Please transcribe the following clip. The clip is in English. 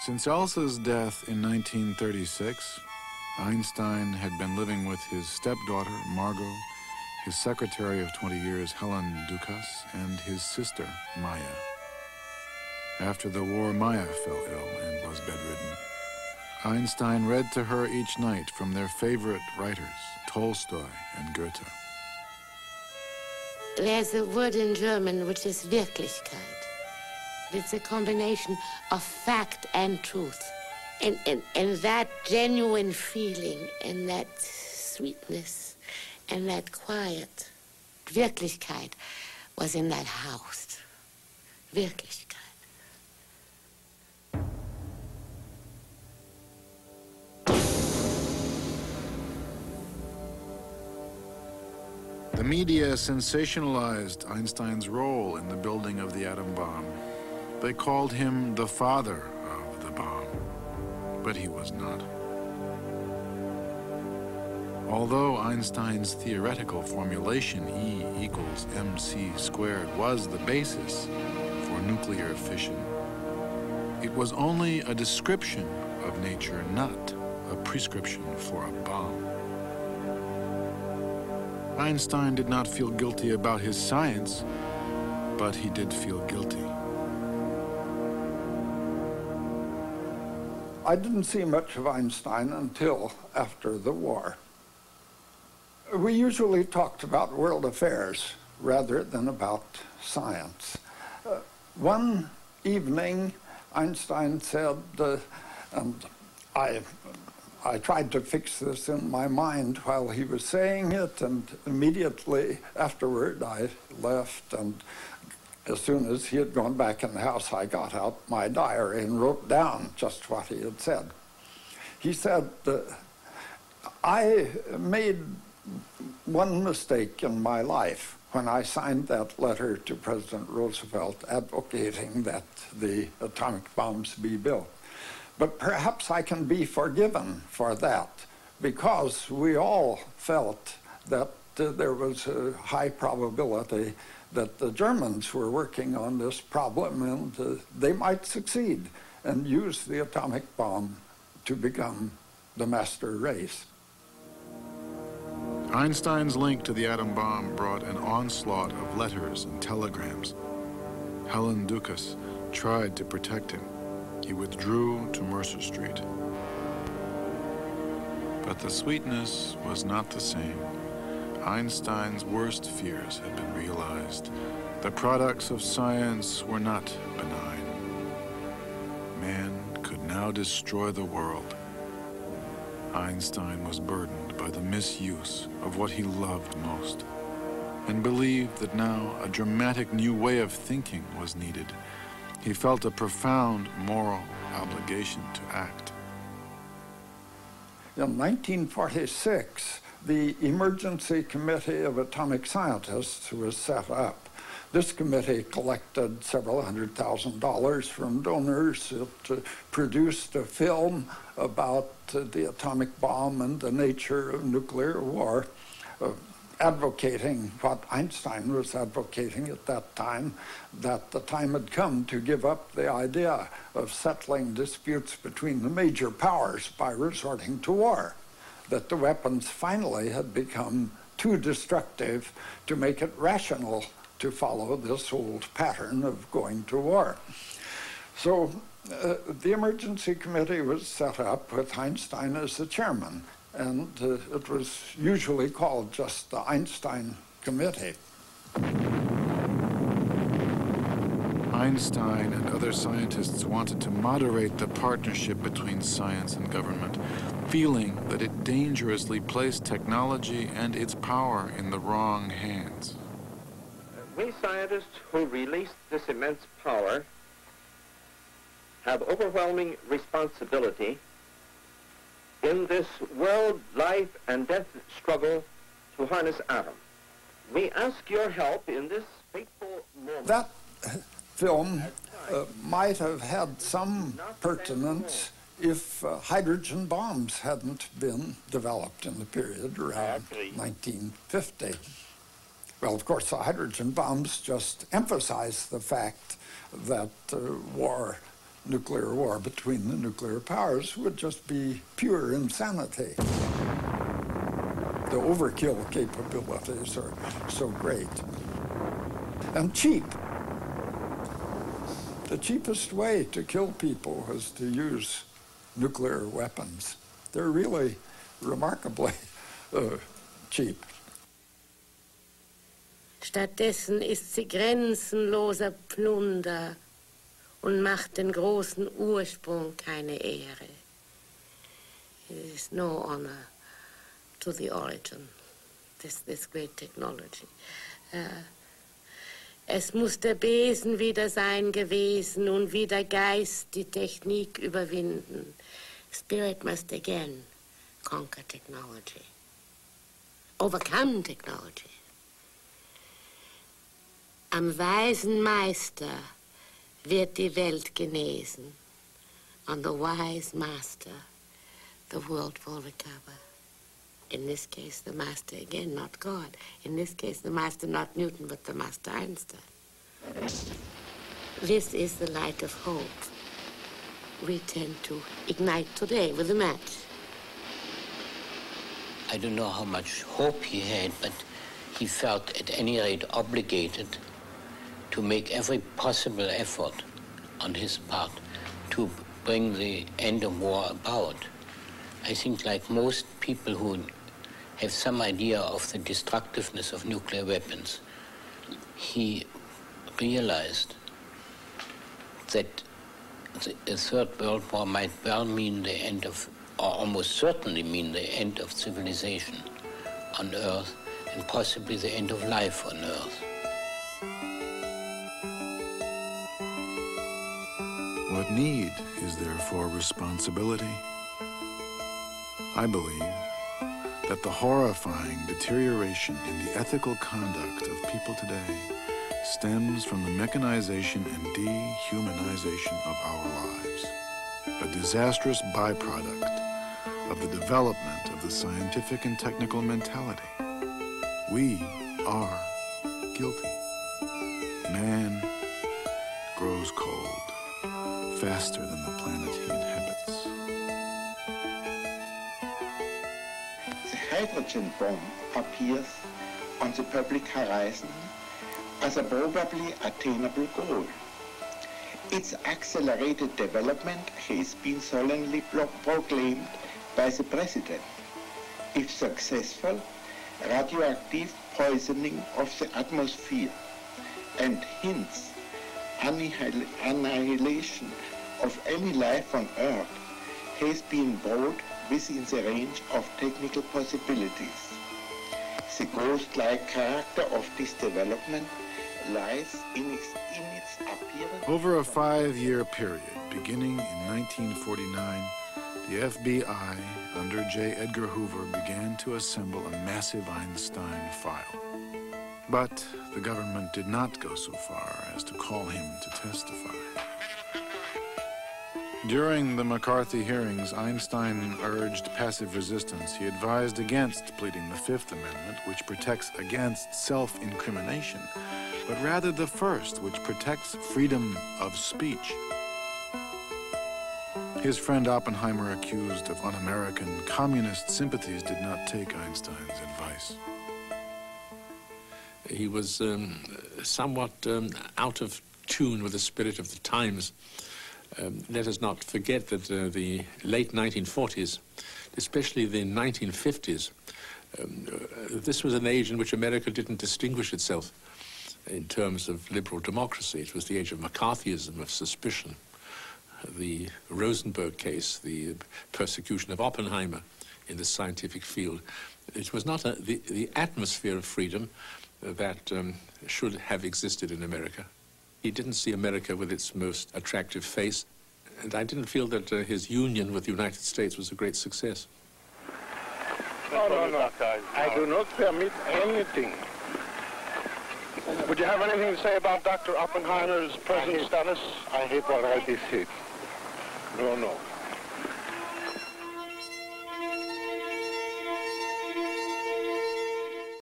Since Elsa's death in 1936, Einstein had been living with his stepdaughter, Margot, his secretary of 20 years, Helen Dukas, and his sister, Maya. After the war, Maya fell ill and was bedridden. Einstein read to her each night from their favorite writers, Tolstoy and Goethe. There's a word in German which is Wirklichkeit. It's a combination of fact and truth. And that genuine feeling and that sweetness and that quiet, Wirklichkeit, was in that house. Wirklichkeit. The media sensationalized Einstein's role in the building of the atom bomb. They called him the father of the bomb, but he was not. Although Einstein's theoretical formulation E equals mc squared was the basis for nuclear fission, it was only a description of nature, not a prescription for a bomb. Einstein did not feel guilty about his science, but he did feel guilty. I didn't see much of Einstein until after the war. We usually talked about world affairs rather than about science. One evening, Einstein said, and I tried to fix this in my mind while he was saying it, and immediately afterward I left, and as soon as he had gone back in the house, I got out my diary and wrote down just what he had said. He said, I made one mistake in my life when I signed that letter to President Roosevelt advocating that the atomic bombs be built. But perhaps I can be forgiven for that, because we all felt that there was a high probability that the Germans were working on this problem, and they might succeed and use the atomic bomb to become the master race. Einstein's link to the atom bomb brought an onslaught of letters and telegrams. Helen Dukas tried to protect him. He withdrew to Mercer Street. But the sweetness was not the same. Einstein's worst fears had been realized. The products of science were not benign. Man could now destroy the world. Einstein was burdened by the misuse of what he loved most, and believed that now a dramatic new way of thinking was needed. He felt a profound moral obligation to act. In 1946, the Emergency Committee of Atomic Scientists was set up. This committee collected several $100,000 from donors. It produced a film about the atomic bomb and the nature of nuclear war, advocating what Einstein was advocating at that time, that the time had come to give up the idea of settling disputes between the major powers by resorting to war, that the weapons finally had become too destructive to make it rational to follow this old pattern of going to war. So the emergency committee was set up with Einstein as the chairman, and it was usually called just the Einstein Committee. Einstein and other scientists wanted to moderate the partnership between science and government, feeling that it dangerously placed technology and its power in the wrong hands. We scientists who released this immense power have overwhelming responsibility in this world life and death struggle to harness atom. We ask your help in this fateful moment. That film might have had some pertinence if hydrogen bombs hadn't been developed in the period around 1950. Well, of course, the hydrogen bombs just emphasize the fact that war nuclear war between the nuclear powers would just be pure insanity. The overkill capabilities are so great and cheap. The cheapest way to kill people is to use nuclear weapons. They're really remarkably cheap. Stattdessen ist sie grenzenloser Plunder und macht den großen Ursprung keine Ehre. It is no honor to the origin, this great technology. Es muss der Besen wieder sein gewesen und wie der Geist die Technik überwinden. Spirit must again conquer technology, overcome technology. Am weisen Meister wird die Welt genesen. On the wise master, the world will recover. In this case, the master again, not God. In this case, the master not Newton, but the master Einstein. This is the light of hope we tend to ignite today with a match. I don't know how much hope he had, but he felt at any rate obligated to make every possible effort on his part to bring the end of war about. I think like most people who have some idea of the destructiveness of nuclear weapons, he realized that the Third World War might well mean the end of, or almost certainly mean the end of civilization on Earth and possibly the end of life on Earth. What need is there for responsibility? I believe that the horrifying deterioration in the ethical conduct of people today stems from the mechanization and dehumanization of our lives, a disastrous byproduct of the development of the scientific and technical mentality. We are guilty. Man grows cold faster than the planet he inhabits. The hydrogen bomb appears on the public horizon as a probably attainable goal. Its accelerated development has been solemnly proclaimed by the President. If successful, radioactive poisoning of the atmosphere and hence annihilation of any life on Earth has been brought within the range of technical possibilities. The ghost-like character of this development lies in its appearance. Over a 5-year period, beginning in 1949, the FBI, under J. Edgar Hoover, began to assemble a massive Einstein file. But the government did not go so far as to call him to testify. During the McCarthy hearings, Einstein urged passive resistance. He advised against pleading the Fifth Amendment, which protects against self-incrimination, but rather the First, which protects freedom of speech. His friend Oppenheimer, accused of un-American communist sympathies, did not take Einstein's advice. He was somewhat out of tune with the spirit of the times. Let us not forget that the late 1940s, especially the 1950s, this was an age in which America didn't distinguish itself in terms of liberal democracy. It was the age of McCarthyism, of suspicion, the Rosenberg case, the persecution of Oppenheimer in the scientific field. It was not the atmosphere of freedom that should have existed in America. He didn't see America with its most attractive face, and I didn't feel that his union with the United States was a great success. No. I do not permit anything. Would you have anything to say about Dr. Oppenheimer's present status? I have already said. No.